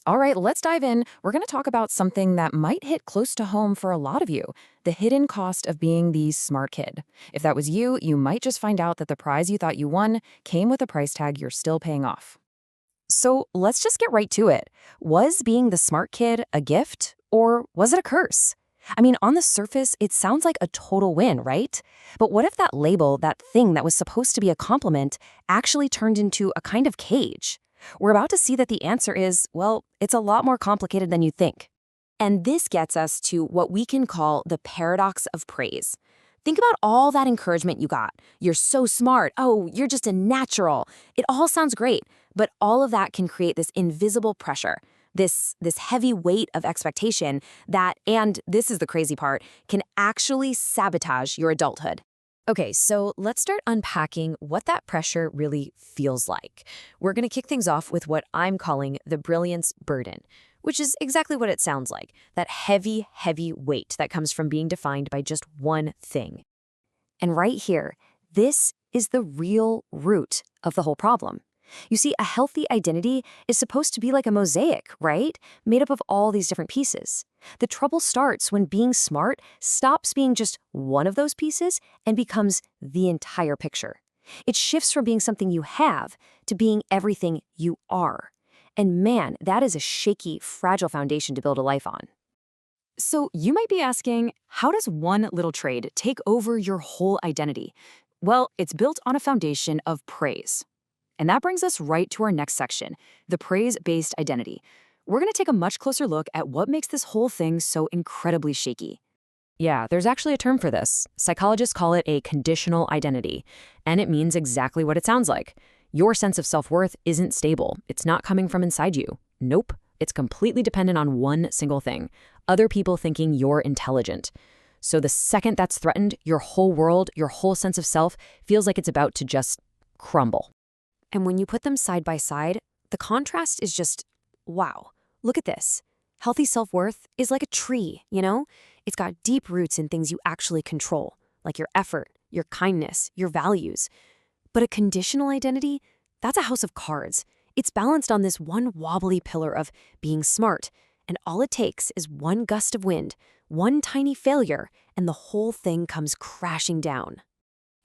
All right, let's dive in. We're going to talk about something that might hit close to home for a lot of you, the hidden cost of being the smart kid. If that was you, you might just find out that the prize you thought you won came with a price tag you're still paying off. So let's just get right to it. Was being the smart kid a gift, or was it a curse? I mean, on the surface, it sounds like a total win, right? But what if that label, that thing that was supposed to be a compliment, actually turned into a kind of cage? We're about to see that the answer is, well, it's a lot more complicated than you think. And this gets us to what we can call the paradox of praise. Think about all that encouragement you got. You're so smart. Oh, you're just a natural. It all sounds great, but all of that can create this invisible pressure, this heavy weight of expectation that, and this is the crazy part, can actually sabotage your adulthood. Okay, so let's start unpacking what that pressure really feels like. We're going to kick things off with what I'm calling the brilliance burden, which is exactly what it sounds like, that heavy, heavy weight that comes from being defined by just one thing. And right here, this is the real root of the whole problem. You see, a healthy identity is supposed to be like a mosaic, right? Made up of all these different pieces. The trouble starts when being smart stops being just one of those pieces and becomes the entire picture. It shifts from being something you have to being everything you are. And man, that is a shaky, fragile foundation to build a life on. So you might be asking, how does one little trade take over your whole identity? Well, it's built on a foundation of praise. And that brings us right to our next section, the praise-based identity. We're going to take a much closer look at what makes this whole thing so incredibly shaky. Yeah, there's actually a term for this. Psychologists call it a conditional identity, and it means exactly what it sounds like. Your sense of self-worth isn't stable. It's not coming from inside you. Nope. It's completely dependent on one single thing, other people thinking you're intelligent. So the second that's threatened, your whole world, your whole sense of self feels like it's about to just crumble. And when you put them side by side, the contrast is just, wow, look at this. Healthy self-worth is like a tree, you know? It's got deep roots in things you actually control, like your effort, your kindness, your values. But a conditional identity, that's a house of cards. It's balanced on this one wobbly pillar of being smart, and all it takes is one gust of wind, one tiny failure, and the whole thing comes crashing down.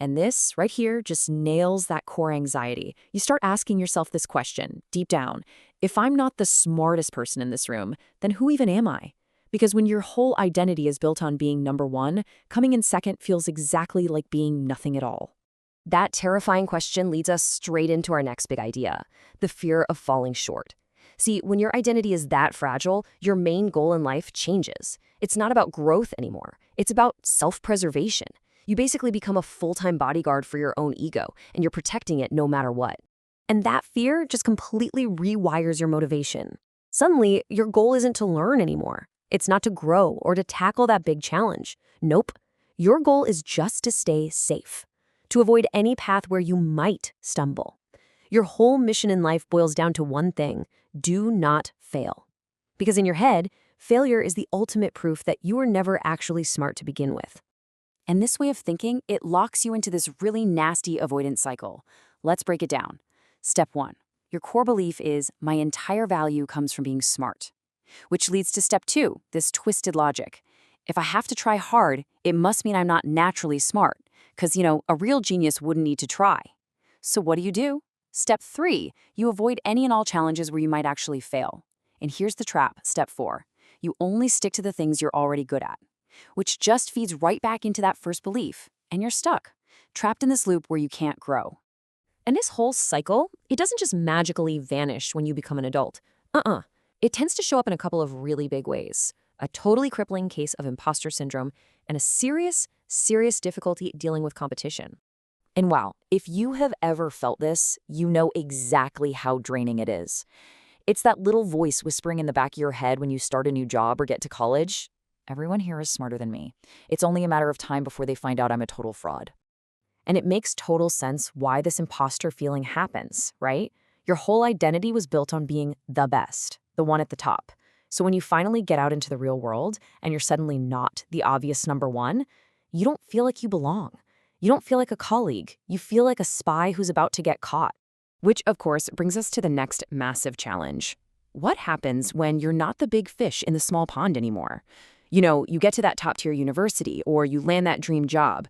And this, right here, just nails that core anxiety. You start asking yourself this question, deep down. If I'm not the smartest person in this room, then who even am I? Because when your whole identity is built on being number one, coming in second feels exactly like being nothing at all. That terrifying question leads us straight into our next big idea, the fear of falling short. See, when your identity is that fragile, your main goal in life changes. It's not about growth anymore. It's about self-preservation. You basically become a full-time bodyguard for your own ego, and you're protecting it no matter what. And that fear just completely rewires your motivation. Suddenly, your goal isn't to learn anymore. It's not to grow or to tackle that big challenge. Nope. Your goal is just to stay safe, to avoid any path where you might stumble. Your whole mission in life boils down to one thing: do not fail. Because in your head, failure is the ultimate proof that you were never actually smart to begin with. And this way of thinking, it locks you into this really nasty avoidance cycle. Let's break it down. Step 1. Your core belief is, my entire value comes from being smart. Which leads to step 2, this twisted logic. If I have to try hard, it must mean I'm not naturally smart. Because, a real genius wouldn't need to try. So what do? Step 3, you avoid any and all challenges where you might actually fail. And here's the trap, step 4. You only stick to the things you're already good at, which just feeds right back into that first belief, and you're stuck, trapped in this loop where you can't grow. And this whole cycle, it doesn't just magically vanish when you become an adult. It tends to show up in a couple of really big ways. A totally crippling case of imposter syndrome and a serious difficulty dealing with competition. And wow, if you have ever felt this, you know exactly how draining it is. It's that little voice whispering in the back of your head when you start a new job or get to college. Everyone here is smarter than me. It's only a matter of time before they find out I'm a total fraud. And it makes total sense why this imposter feeling happens, right? Your whole identity was built on being the best, the one at the top. So when you finally get out into the real world and you're suddenly not the obvious number one, you don't feel like you belong. You don't feel like a colleague. You feel like a spy who's about to get caught. Which, of course, brings us to the next massive challenge. What happens when you're not the big fish in the small pond anymore? You get to that top-tier university or you land that dream job,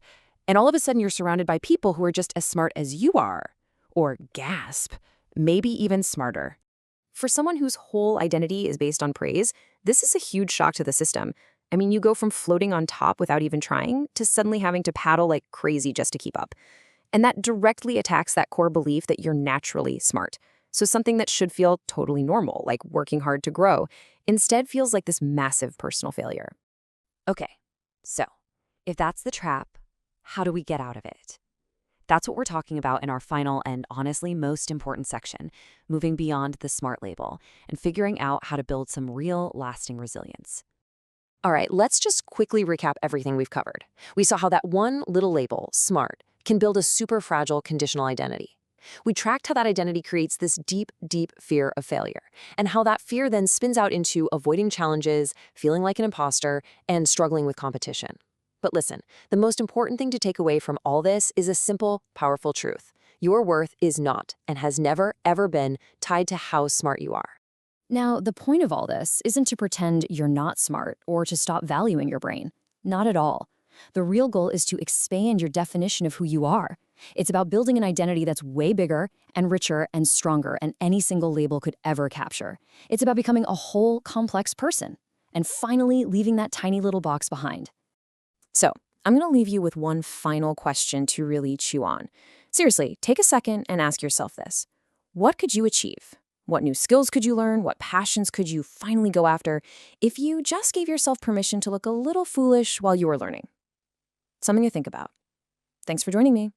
and all of a sudden you're surrounded by people who are just as smart as you are. Or gasp, maybe even smarter. For someone whose whole identity is based on praise, this is a huge shock to the system. I mean, you go from floating on top without even trying to suddenly having to paddle like crazy just to keep up. And that directly attacks that core belief that you're naturally smart. So something that should feel totally normal, like working hard to grow, instead feels like this massive personal failure. Okay, so if that's the trap, how do we get out of it? That's what we're talking about in our final and honestly most important section, moving beyond the SMART label and figuring out how to build some real lasting resilience. All right, let's just quickly recap everything we've covered. We saw how that one little label, SMART, can build a super fragile conditional identity. We tracked how that identity creates this deep, deep fear of failure, and how that fear then spins out into avoiding challenges, feeling like an imposter, and struggling with competition. But listen, the most important thing to take away from all this is a simple, powerful truth. Your worth is not, and has never, ever been, tied to how smart you are. Now, the point of all this isn't to pretend you're not smart or to stop valuing your brain. Not at all. The real goal is to expand your definition of who you are. It's about building an identity that's way bigger and richer and stronger than any single label could ever capture. It's about becoming a whole, complex person and finally leaving that tiny little box behind. So, I'm going to leave you with one final question to really chew on. Seriously, take a second and ask yourself this. What could you achieve? What new skills could you learn? What passions could you finally go after if you just gave yourself permission to look a little foolish while you were learning? Something to think about. Thanks for joining me.